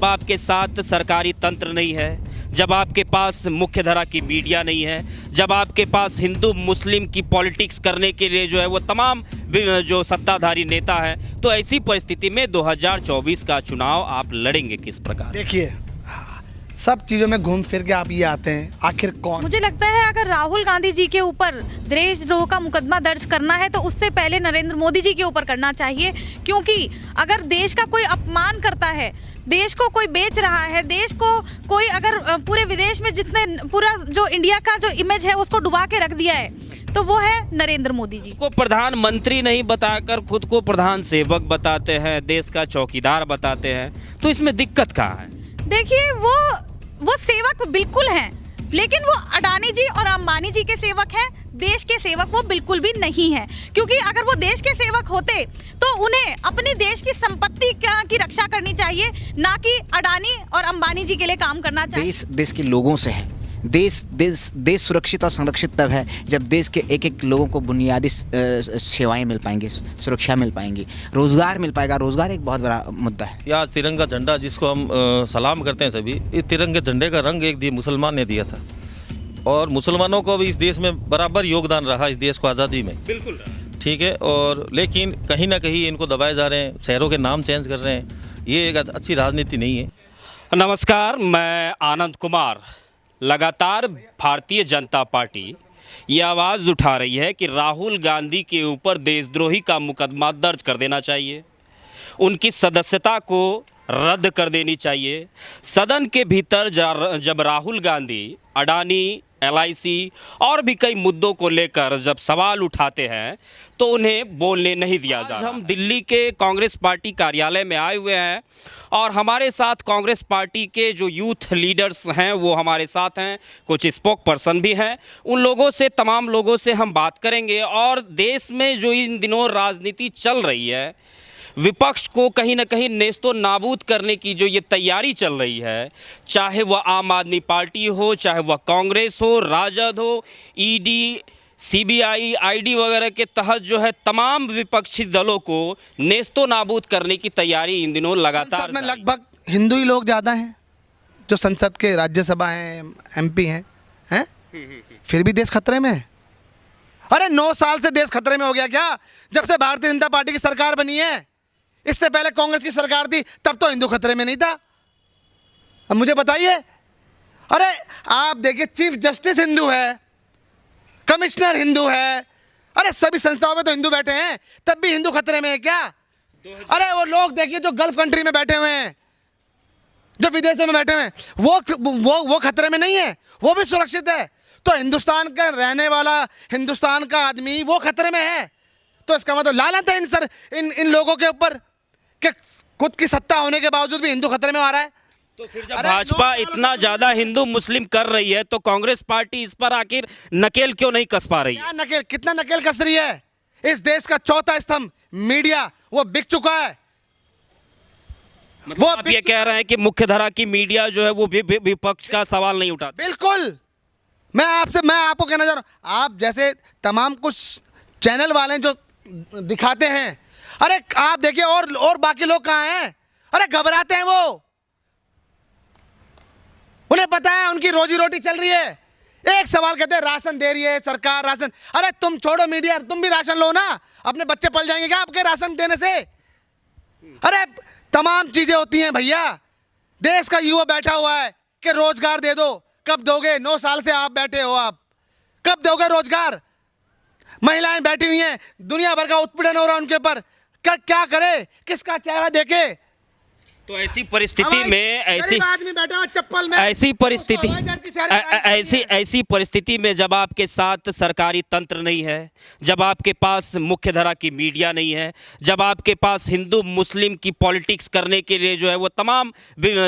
जब आपके साथ सरकारी तंत्र नहीं है, जब आपके पास मुख्य धारा की मीडिया नहीं है, जब आपके पास हिंदू मुस्लिम की पॉलिटिक्स करने के लिए जो है वो तमाम जो सत्ताधारी नेता है, तो ऐसी परिस्थिति में 2024 का चुनाव आप लड़ेंगे किस प्रकार? देखिए, सब चीज़ों में घूम फिर के आप ये आते हैं, आखिर कौन? मुझे लगता है अगर राहुल गांधी जी के ऊपर देशद्रोह का मुकदमा दर्ज करना है तो उससे पहले नरेंद्र मोदी जी के ऊपर करना चाहिए, क्योंकि अगर देश का कोई अपमान करता है, देश को कोई बेच रहा है, देश को कोई अगर पूरे विदेश में जिसने पूरा जो इंडिया का जो इमेज है उसको डुबा के रख दिया है, तो वो है नरेंद्र मोदी जी। को प्रधानमंत्री नहीं बताकर खुद को प्रधान सेवक बताते हैं, देश का चौकीदार बताते हैं, तो इसमें दिक्कत कहाँ है? देखिए, वो सेवक बिल्कुल हैं, लेकिन वो अडानी जी और अंबानी जी के सेवक हैं, देश के सेवक वो बिल्कुल भी नहीं है। क्योंकि अगर वो देश के सेवक होते तो उन्हें अपनी देश की संपत्ति की रक्षा करनी चाहिए, ना कि अडानी और अंबानी जी के लिए काम करना चाहिए। देश के लोगों से है। देश सुरक्षित और संरक्षित तब है जब देश के एक एक लोगों को बुनियादी सेवाएं मिल पाएंगी, सुरक्षा मिल पाएंगी, रोजगार मिल पाएगा। रोजगार एक बहुत बड़ा मुद्दा है। आज तिरंगा झंडा जिसको हम सलाम करते हैं सभी, इस तिरंगे झंडे का रंग एक मुसलमान ने दिया था, और मुसलमानों को भी इस देश में बराबर योगदान रहा, इस देश को आज़ादी में। बिल्कुल ठीक है। और लेकिन कहीं ना कहीं इनको दबाए जा रहे हैं, शहरों के नाम चेंज कर रहे हैं, ये एक अच्छी राजनीति नहीं है। नमस्कार, मैं आनंद कुमार। लगातार भारतीय जनता पार्टी ये आवाज़ उठा रही है कि राहुल गांधी के ऊपर देशद्रोही का मुकदमा दर्ज कर देना चाहिए, उनकी सदस्यता को रद्द कर देनी चाहिए। सदन के भीतर जब राहुल गांधी अडानी, LIC और भी कई मुद्दों को लेकर जब सवाल उठाते हैं तो उन्हें बोलने नहीं दिया जा रहा। हम दिल्ली के कांग्रेस पार्टी कार्यालय में आए हुए हैं और हमारे साथ कांग्रेस पार्टी के जो यूथ लीडर्स हैं वो हमारे साथ हैं, कुछ स्पोक पर्सन भी हैं। उन लोगों से, तमाम लोगों से हम बात करेंगे। और देश में जो इन दिनों राजनीति चल रही है, विपक्ष को कहीं ना कहीं नेस्तो नाबूद करने की जो ये तैयारी चल रही है, चाहे वह आम आदमी पार्टी हो, चाहे वह कांग्रेस हो, राजद हो, ED, CBI, ID वगैरह के तहत जो है तमाम विपक्षी दलों को नेस्तो नाबूद करने की तैयारी इन दिनों लगातार। में लगभग हिंदू ही लोग ज़्यादा हैं, जो संसद के राज्यसभा हैं, MP हैं, फिर भी देश खतरे में है। अरे 9 साल से देश खतरे में हो गया क्या? जब से भारतीय जनता पार्टी की सरकार बनी है, इससे पहले कांग्रेस की सरकार थी, तब तो हिंदू खतरे में नहीं था। अब मुझे बताइए, अरे आप देखिए, चीफ जस्टिस हिंदू है, कमिश्नर हिंदू है, अरे सभी संस्थाओं में तो हिंदू बैठे हैं, तब भी हिंदू खतरे में है क्या? अरे वो लोग देखिए जो गल्फ कंट्री में बैठे हुए हैं, जो विदेशों में बैठे हुए हैं, वो खतरे में नहीं है, वो भी सुरक्षित है। तो हिंदुस्तान का रहने वाला, हिंदुस्तान का आदमी वो खतरे में है। तो इसका मतलब लानत है इन लोगों के ऊपर कि खुद की सत्ता होने के बावजूद भी हिंदू खतरे में आ रहा है। तो फिर जब भाजपा इतना ज्यादा हिंदू मुस्लिम कर रही है तो कांग्रेस पार्टी इस पर आखिर नकेल क्यों नहीं कस पा रही है? क्या नकेल, कितना नकेल कस रही है? इस देश का चौथा स्तंभ मीडिया वो बिक चुका है। मतलब वो आप ये कह रहे हैं कि मुख्य धारा की मीडिया जो है वो विपक्ष का सवाल नहीं उठाती? बिल्कुल। मैं आपको कहना चाह रहा हूँ, आप जैसे तमाम कुछ चैनल वाले जो दिखाते हैं, अरे आप देखिए और बाकी लोग कहाँ हैं? अरे घबराते हैं वो, उन्हें पता है उनकी रोजी रोटी चल रही है। एक सवाल कहते हैं राशन दे रही है सरकार, राशन। अरे तुम छोड़ो मीडिया, तुम भी राशन लो ना, अपने बच्चे पल जाएंगे क्या आपके राशन देने से? अरे तमाम चीजें होती हैं भैया। देश का युवा बैठा हुआ है कि रोजगार दे दो, कब दोगे? 9 साल से आप बैठे हो, आप कब दोगे रोजगार? महिलाएं बैठी हुई हैं, दुनिया भर का उत्पीड़न हो रहा है उनके ऊपर, क्या करे, किसका चेहरा देखे? तो ऐसी परिस्थिति में आदमी बैठा हुआ चप्पल में, ऐसी परिस्थिति में जब आपके साथ सरकारी तंत्र नहीं है, जब आपके पास मुख्य धारा की मीडिया नहीं है, जब आपके पास हिंदू मुस्लिम की पॉलिटिक्स करने के लिए जो है वो तमाम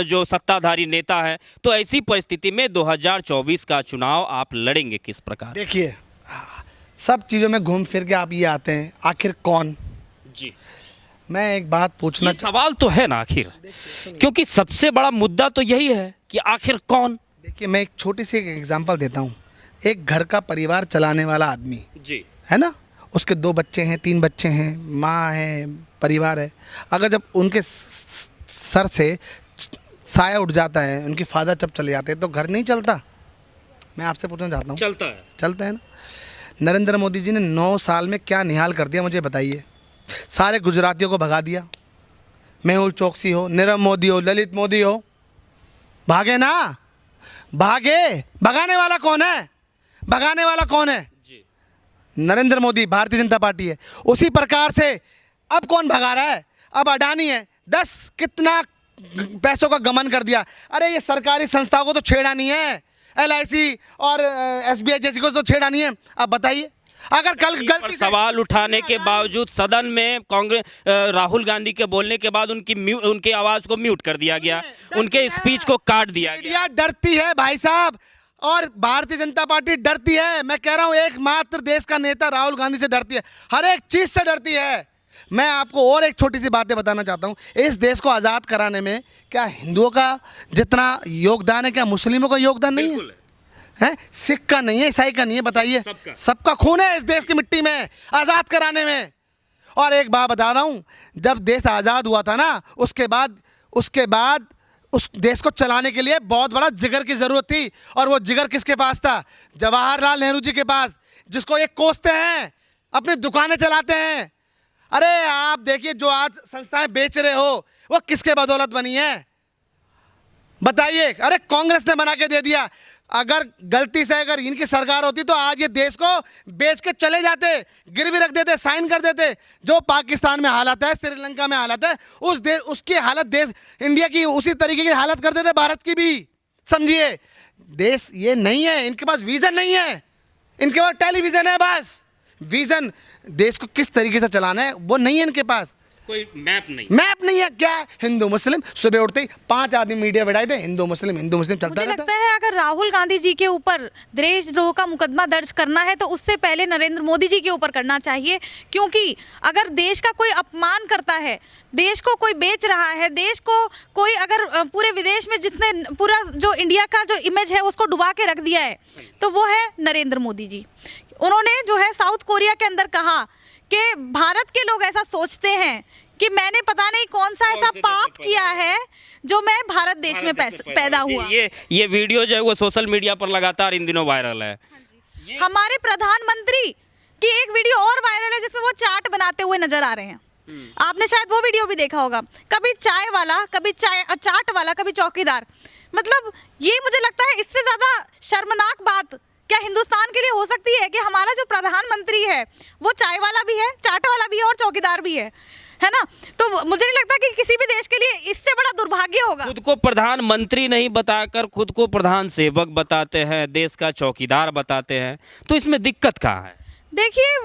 जो सत्ताधारी नेता है, तो ऐसी परिस्थिति में 2024 का चुनाव आप लड़ेंगे किस प्रकार? देखिए, सब चीज़ों में घूम फिर के आप ये आते हैं, आखिर कौन? जी, मैं एक बात पूछना, सवाल तो है ना आखिर, क्योंकि सबसे बड़ा मुद्दा तो यही है कि आखिर कौन। देखिए, मैं एक छोटी सी एग्जांपल देता हूँ। एक घर का परिवार चलाने वाला आदमी जी है ना, उसके 2 बच्चे हैं, 3 बच्चे हैं, माँ है, परिवार है। अगर जब उनके सर से साया उठ जाता है, उनके फादर जब चले जाते हैं तो घर नहीं चलता। मैं आपसे पूछना चाहता हूँ, चलता है ना? नरेंद्र मोदी जी ने 9 साल में क्या निहाल कर दिया, मुझे बताइए। सारे गुजरातियों को भगा दिया, मेहुल चोकसी हो, नीरव मोदी हो, ललित मोदी हो, भागे ना, भागे। भगाने वाला कौन है? भगाने वाला कौन है? नरेंद्र मोदी, भारतीय जनता पार्टी है। उसी प्रकार से अब कौन भगा रहा है? अब अडानी है। 10 कितना पैसों का गमन कर दिया। अरे ये सरकारी संस्थाओं को तो छेड़ा नहीं है, LIC और SBI जैसी को तो छेड़ा नहीं है। अब बताइए, अगर कल गलती से सवाल उठाने के बावजूद सदन में कांग्रेस राहुल गांधी के बोलने के बाद उनकी आवाज को म्यूट कर दिया गया, उनके स्पीच को काट दिया गया। मीडिया डरती है भाई साहब, और भारतीय जनता पार्टी डरती है। मैं कह रहा हूं एकमात्र देश का नेता राहुल गांधी से डरती है, हर एक चीज से डरती है। मैं आपको और एक छोटी सी बातें बताना चाहता हूं। इस देश को आज़ाद कराने में क्या हिंदुओं का जितना योगदान है, क्या मुस्लिमों का योगदान नहीं है? हैं? सिख का नहीं है, ईसाई का नहीं है, बताइए। सबका खून है इस देश की मिट्टी में आज़ाद कराने में। और एक बात बता रहा हूँ, जब देश आज़ाद हुआ था ना, उसके बाद उस देश को चलाने के लिए बहुत बड़ा जिगर की ज़रूरत थी। और वो जिगर किसके पास था? जवाहरलाल नेहरू जी के पास, जिसको ये कोसते हैं, अपनी दुकानें चलाते हैं। अरे आप देखिए, जो आज संस्थाएं बेच रहे हो वो किसके बदौलत बनी है, बताइए। अरे कांग्रेस ने बना के दे दिया। अगर गलती से अगर इनकी सरकार होती तो आज ये देश को बेच के चले जाते, गिरवी रख देते, साइन कर देते। जो पाकिस्तान में हालत है, श्रीलंका में हालत है, उसकी हालत देश इंडिया की उसी तरीके की हालत कर देते, भारत की भी। समझिए, देश ये नहीं है, इनके पास विजन नहीं है, इनके पास टेलीविजन है बस। विजन देश को किस तरीके से चलाना है वो नहीं है इनके पास, कोई मैप नहीं है। क्या है? हिंदू मुस्लिम, सुबह उठते ही 5 आदमी मीडिया बैठाए थे, हिंदू मुस्लिम चलता मुझे रहता लगता है अगर राहुल गांधी जी के ऊपर देशद्रोह का मुकदमा दर्ज करना है तो उससे पहले नरेंद्र मोदी जी के ऊपर करना चाहिए। क्योंकि अगर देश का कोई अपमान करता है, देश को कोई बेच रहा है, देश को कोई अगर पूरे विदेश में जिसने पूरा जो इंडिया का जो इमेज है उसको डुबा के रख दिया है, तो वो है नरेंद्र मोदी जी। उन्होंने जो है साउथ कोरिया के अंदर कहा कि भारत के लोग ऐसा सोचते हैं कि मैंने पता नहीं कौन सा ऐसा पाप किया है जो मैं भारत देश में पैदा हुआ। ये वीडियो जो है वो सोशल मीडिया पर लगातार इन दिनों वायरल है। हमारे प्रधानमंत्री की एक वीडियो और वायरल है जिसमें वो चाट बनाते हुए नजर आ रहे हैं। आपने शायद वो वीडियो भी देखा होगा। कभी चाय वाला, कभी चाट वाला, कभी चौकीदार। मतलब ये मुझे लगता है इससे ज्यादा शर्मनाक बात क्या हिंदुस्तान के लिए हो सकती है कि हमारा जो प्रधानमंत्री है वो चाय वाला भी है, चाट वाला भी है और चौकीदार भी है ना? तो मुझे नहीं लगता कि किसी भी देश के लिए इससे बड़ा दुर्भाग्य होगा। खुद को प्रधानमंत्री नहीं बताकर खुद को प्रधान सेवक बताते हैं, देश का चौकीदार बताते हैं, तो इसमें दिक्कत कहाँ है? देखिए,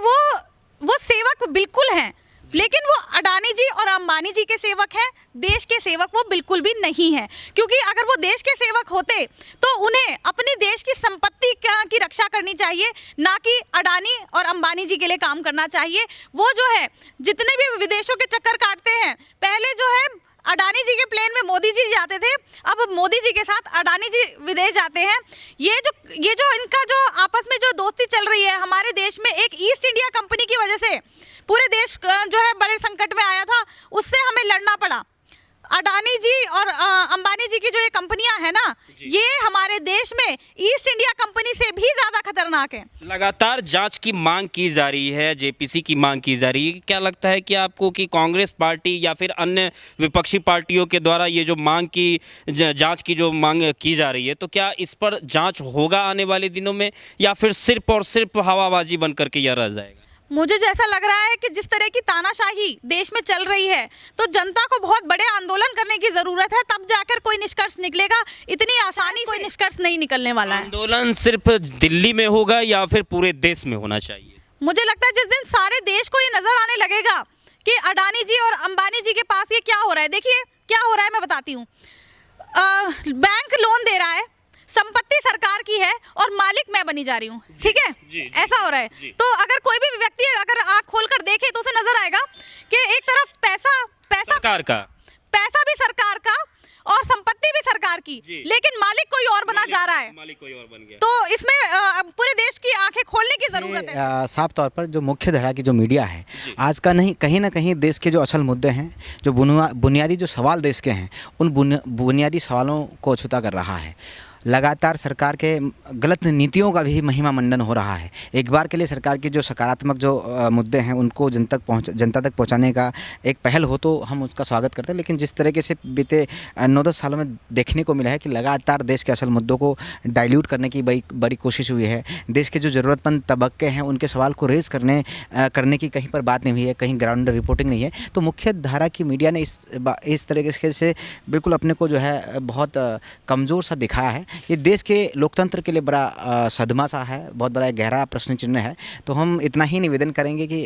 वो सेवक बिल्कुल हैं, लेकिन वो अडानी जी और अंबानी जी के सेवक हैं, देश के सेवक वो बिल्कुल भी नहीं हैं। क्योंकि अगर वो देश के सेवक होते तो उन्हें अपनी देश की संपत्ति की रक्षा करनी चाहिए, ना कि अडानी और अंबानी जी के लिए काम करना चाहिए। वो जो है जितने भी विदेशों के चक्कर काटते हैं, पहले जो है अडानी जी के प्लेन में मोदी जी जाते थे, अब मोदी जी के साथ अडानी जी विदेश जाते हैं। ये जो इनका जो आपस में जो दोस्ती चल रही है, हमारे देश में एक ईस्ट इंडिया कंपनी की वजह से पूरे देश जो है बड़े संकट में आया था, उससे हमें लड़ना पड़ा। अडानी जी और अंबानी जी की जो ये कंपनियां हैं ना, ये हमारे देश में ईस्ट इंडिया कंपनी से भी ज्यादा खतरनाक है। लगातार जांच की मांग की जा रही है, जेपीसी की मांग की जा रही है। क्या लगता है कि आपको कि कांग्रेस पार्टी या फिर अन्य विपक्षी पार्टियों के द्वारा ये जो मांग की जांच की जो मांग की जा रही है, तो क्या इस पर जांच होगा आने वाले दिनों में, या फिर सिर्फ और सिर्फ हवाबाजी बन करके यह रह जाएगा? मुझे जैसा लग रहा है कि जिस तरह की तानाशाही देश में चल रही है, तो जनता को बहुत बड़े आंदोलन करने की जरूरत है, तब जाकर कोई निष्कर्ष निकलेगा। इतनी आसानी कोई निष्कर्ष नहीं निकलने वाला है। आंदोलन सिर्फ दिल्ली में होगा या फिर पूरे देश में होना चाहिए? मुझे लगता है जिस दिन सारे देश को ये नजर आने लगेगा कि अडानी जी और अंबानी जी के पास ये क्या हो रहा है। देखिए क्या हो रहा है, मैं बताती हूँ। बैंक लोन दे रहा है, संपत्ति सरकार की है और मालिक मैं बनी जा रही हूँ, ठीक है? ऐसा हो रहा है। तो अगर कोई भी व्यक्ति अगर आंख खोलकर देखे तो उसे नजर आएगा कि एक तरफ पैसा सरकार भी सरकार का और संपत्ति भी सरकार की, लेकिन मालिक कोई और बना जा रहा है, मालिक कोई और बन गया। तो इसमें पूरे देश की आंखें खोलने की जरूरत है। साफ तौर पर जो मुख्य धारा की जो मीडिया है आज का नहीं कहीं ना कहीं देश के जो असल मुद्दे हैं, जो बुनियादी जो सवाल देश के हैं, उन बुनियादी सवालों को अछूता कर रहा है। लगातार सरकार के गलत नीतियों का भी महिमा मंडन हो रहा है। एक बार के लिए सरकार के जो सकारात्मक जो मुद्दे हैं उनको जनता तक पहुंचाने का एक पहल हो तो हम उसका स्वागत करते हैं, लेकिन जिस तरीके से बीते 9-10 सालों में देखने को मिला है कि लगातार देश के असल मुद्दों को डाइल्यूट करने की बड़ी कोशिश हुई है। देश के जो ज़रूरतमंद तबक्के हैं उनके सवाल को रेज़ करने की कहीं पर बात नहीं हुई है, कहीं ग्राउंड रिपोर्टिंग नहीं है। तो मुख्य धारा की मीडिया ने इस तरीके से बिल्कुल अपने को जो है बहुत कमज़ोर सा दिखाया है। ये देश के लोकतंत्र के लिए बड़ा सदमा सा है, बहुत बड़ा गहरा प्रश्न चिन्ह है। तो हम इतना ही निवेदन करेंगे कि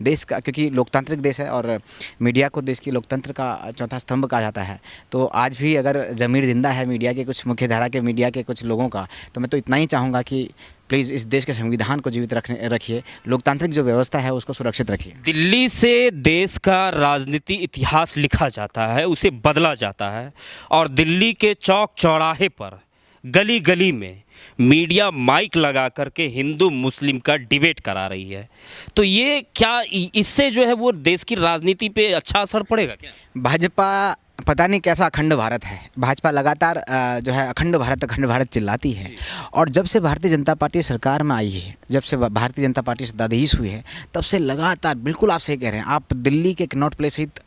देश का, क्योंकि लोकतांत्रिक देश है और मीडिया को देश की लोकतंत्र का चौथा स्तंभ कहा जाता है, तो आज भी अगर ज़मीर ज़िंदा है मीडिया के, कुछ मुख्य धारा के मीडिया के कुछ लोगों का, तो मैं तो इतना ही चाहूँगा कि प्लीज़ इस देश के संविधान को जीवित रखिए, लोकतांत्रिक जो व्यवस्था है उसको सुरक्षित रखिए। दिल्ली से देश का राजनीति इतिहास लिखा जाता है, उसे बदला जाता है, और दिल्ली के चौक चौराहे पर गली गली में मीडिया माइक लगा करके हिंदू मुस्लिम का डिबेट करा रही है। तो ये क्या इससे जो है वो देश की राजनीति पे अच्छा असर पड़ेगा क्या? भाजपा पता नहीं कैसा अखंड भारत है। भाजपा लगातार जो है अखंड भारत चिल्लाती है, और जब से भारतीय जनता पार्टी सरकार में आई है, जब से भारतीय जनता पार्टी सत्ताधीश हुई है, तब से लगातार, बिल्कुल आप सही कह रहे हैं, आप दिल्ली के कनॉट प्लेस सहित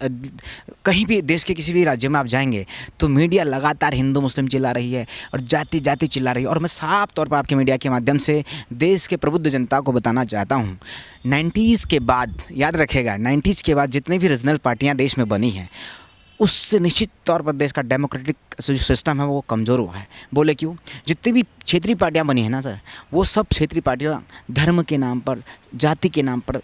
कहीं भी देश के किसी भी राज्य में आप जाएंगे तो मीडिया लगातार हिंदू मुस्लिम चिल्ला रही है और जाति जाति चिल्ला रही है। और मैं साफ तौर पर आपके मीडिया के माध्यम से देश के प्रबुद्ध जनता को बताना चाहता हूँ, 90s के बाद, याद रखेगा, 90s के बाद जितनी भी रीजनल पार्टियाँ देश में बनी हैं उससे निश्चित तौर पर देश का डेमोक्रेटिक जो सिस्टम है वो कमज़ोर हुआ है। बोले क्यों? जितनी भी क्षेत्रीय पार्टियां बनी हैं ना सर, वो सब क्षेत्रीय पार्टियां धर्म के नाम पर, जाति के नाम पर,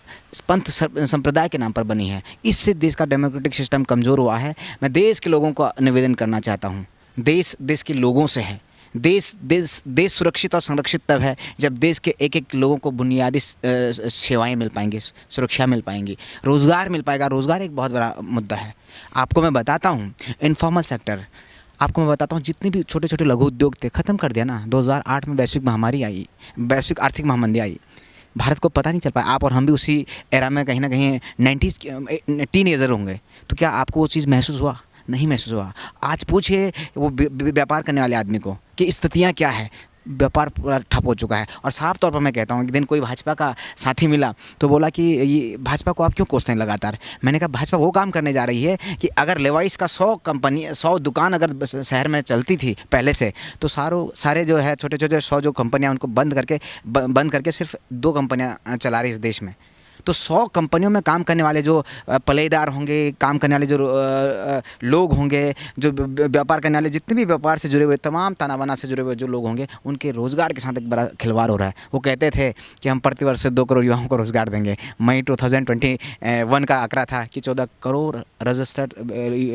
पंथ संप्रदाय के नाम पर बनी है। इससे देश का डेमोक्रेटिक सिस्टम कमज़ोर हुआ है। मैं देश के लोगों को निवेदन करना चाहता हूँ, देश के लोगों से है। देश सुरक्षित और संरक्षित तब है जब देश के एक लोगों को बुनियादी सेवाएं मिल पाएंगी, सुरक्षा मिल पाएंगी, रोज़गार मिल पाएगा। रोज़गार एक बहुत बड़ा मुद्दा है। आपको मैं बताता हूँ, इनफॉर्मल सेक्टर, आपको मैं बताता हूँ, जितने भी छोटे छोटे लघु उद्योग थे ख़त्म कर दिया ना। 2008 में वैश्विक महामारी आई, वैश्विक आर्थिक महामंदी आई, भारत को पता नहीं चल पाया। आप और हम भी उसी एरा में कहीं ना कहीं 90s टीनेजर होंगे, तो क्या आपको वो चीज़ महसूस हुआ? नहीं महसूस हुआ। आज पूछिए वो व्यापार करने वाले आदमी को कि स्थितियाँ क्या है, व्यापार पूरा ठप हो चुका है। और साफ तौर पर मैं कहता हूँ, एक दिन कोई भाजपा का साथी मिला तो बोला कि ये भाजपा को आप क्यों कोसते हैं लगातार? मैंने कहा भाजपा वो काम करने जा रही है कि अगर लेवाइस का 100 दुकान अगर शहर में चलती थी पहले से, तो सारे जो है छोटे छोटे 100 जो कंपनियाँ उनको बंद करके सिर्फ 2 कंपनियाँ चला रही इस देश में। तो 100 कंपनियों में काम करने वाले जो पलेदार होंगे, काम करने वाले जो लोग होंगे, जो व्यापार करने वाले, जितने भी व्यापार से जुड़े हुए, तमाम तानाबाना से जुड़े हुए जो लोग होंगे, उनके रोज़गार के साथ एक बड़ा खिलवाड़ हो रहा है। वो कहते थे कि हम प्रतिवर्ष 2 करोड़ युवाओं को रोज़गार देंगे। मई 2021 का आंकड़ा था कि 14 करोड़ रजिस्टर्ड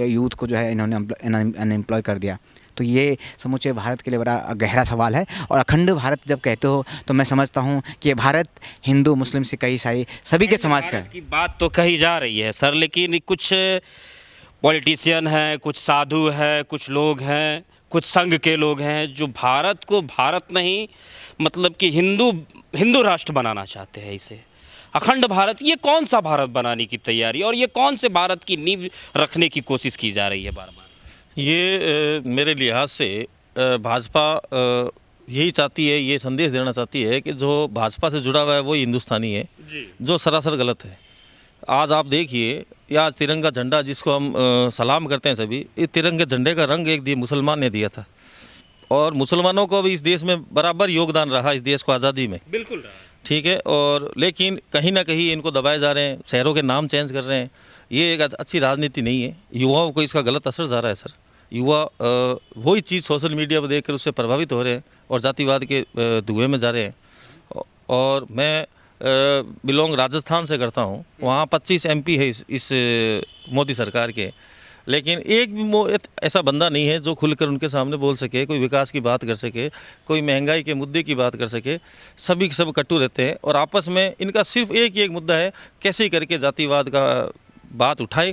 यूथ को जो है इन्होंने अनएम्प्लॉय कर दिया। तो ये समूचे भारत के लिए बड़ा गहरा सवाल है। और अखंड भारत जब कहते हो तो मैं समझता हूँ कि भारत हिंदू मुस्लिम सिख ईसाई सभी के समाज का की बात तो कही जा रही है सर, लेकिन कुछ पॉलिटिशियन हैं, कुछ साधु हैं, कुछ लोग हैं, कुछ संघ के लोग हैं जो भारत को भारत नहीं, मतलब कि हिंदू राष्ट्र बनाना चाहते हैं। इसे अखंड भारत, ये कौन सा भारत बनाने की तैयारी और ये कौन से भारत की नींव रखने की कोशिश की जा रही है बार बार? ये मेरे लिहाज से भाजपा यही चाहती है, ये संदेश देना चाहती है कि जो भाजपा से जुड़ा हुआ है वो हिंदुस्तानी है जी, जो सरासर गलत है। आज आप देखिए, ये आज तिरंगा झंडा जिसको हम सलाम करते हैं सभी, इस तिरंगे झंडे का रंग एक मुसलमान ने दिया था, और मुसलमानों को भी इस देश में बराबर योगदान रहा, इस देश को आज़ादी में बिल्कुल रहा, ठीक है। और लेकिन कहीं ना कहीं इनको दबाए जा रहे हैं, शहरों के नाम चेंज कर रहे हैं। ये एक अच्छी राजनीति नहीं है। युवाओं को इसका गलत असर जा रहा है सर। युवा वही चीज़ सोशल मीडिया पर देखकर उससे प्रभावित हो रहे हैं और जातिवाद के धुएं में जा रहे हैं। और मैं बिलोंग राजस्थान से करता हूँ, वहाँ 25 MP है इस मोदी सरकार के, लेकिन एक भी ऐसा बंदा नहीं है जो खुलकर उनके सामने बोल सके, कोई विकास की बात कर सके, कोई महंगाई के मुद्दे की बात कर सके। सभी सब कट्टू रहते हैं और आपस में इनका सिर्फ एक ही मुद्दा है, कैसे करके जातिवाद का बात उठाए